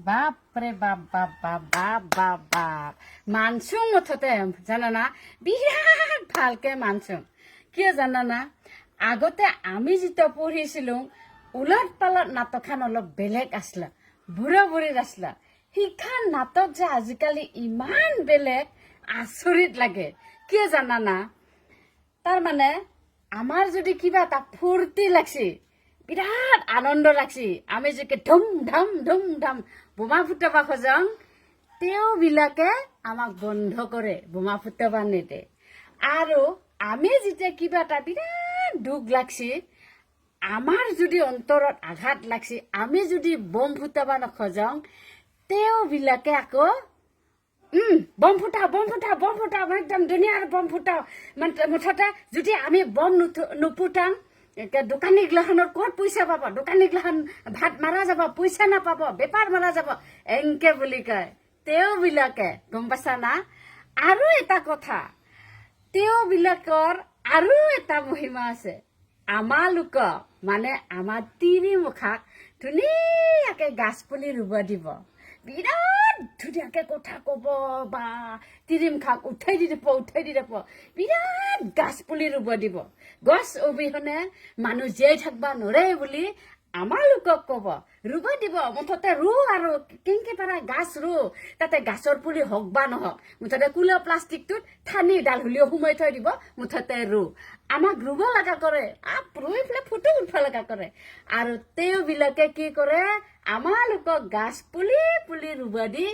বাপৰে বাপ বাপ বাপ বাপ বাপ বাপ মানছো মুঠতে জানানা বিৰাট ভালকে মানছো কিয় জানানা আগতে আমি যেতিয়া পঢ়িছিলো উলট পালট নাটকখন অলপ বেলেগ আছলা বুঢ়া বুঢ়ীৰ আছলা সিখান নাটক যে আজিকালি ইমান বেলেগ আচৰিত লাগে কিয় জানানা তাৰমানে আমাৰ যদি কিবা এটা ফূৰ্তি লাগছি বিৰাট আনন্দ লাগছি আমি যে ধুম ধাম ধুম ধাম বোমা ফুটাব খোজং তেওঁবিলাকে আমাক বন্ধ কৰে বোমা ফুটাব নিদে আৰু আমি যেতিয়া কিবা এটা বিৰাট দুখ লাগছি আমাৰ যদি অন্তৰত আঘাত লাগছি আমি যদি বম ফুটাব নখোজং তেওঁবিলাকে আকৌ বম ফুটাও বম ফুটাও বম ফুটাও একদম দুনিয়াৰ বম ফুটাও মুঠতে যদি আমি বম নুফুটাং দোকানী গিলাখনৰ ক'ত পইচা পাব দোকানী গিলাখন ভাত মাৰা যাব পইচা নাপাব বেপাৰ মাৰা যাব এনকে বুলি কয় তেওঁবিলাকে গম পাইছা না আৰু এটা কথা তেওঁবিলাকৰ আৰু এটা মহিমা আছে আমালোক মানে আমাৰ তিৰিমুখাক ধুনীয়াকে গাছ পুলি ৰুব দিব বিৰাট ধুনীয়াকে কথা ক'ব বা তিৰিমুখাক উঠাই দি দিব বিৰাট গাছ পুলি ৰুব দিব গছ অবিহনে মানুহ জীয়াই থাকিব নোৱাৰে বুলি আমালোকক ক'ব ৰুব দিব মুঠতে ৰু আৰু কেনেকে পাৰা গাছ ৰু তাতে গাছৰ পুলি হওক বা নহওক মুঠতে কুলা প্লাষ্টিকটোত ঠানি ডাল হলিও সোমাই থৈ দিব মুঠতে ৰু আমাক ৰুব লগা কৰে ৰুই পেলাই ফটো উঠব লগা কৰে আৰু তেওঁবিলাকে কি কৰে আমালোকক গাছ পুলি ৰুব দি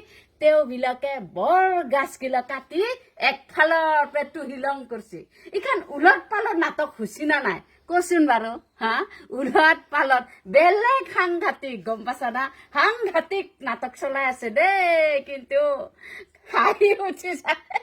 তেওঁবিলাকে বৰ গাছগিলা কাটি একফালৰ পৰা তুহিলং কৰিছে ইখান উলট পালট নাটক হৈছি না নাই কচোন বাৰু হা উলট পালট বেলেগ সাংঘাতিক গম পাইছা না সাংঘাতিক নাটক চলাই আছে দেই কিন্তু হাঁহি উঠি যায়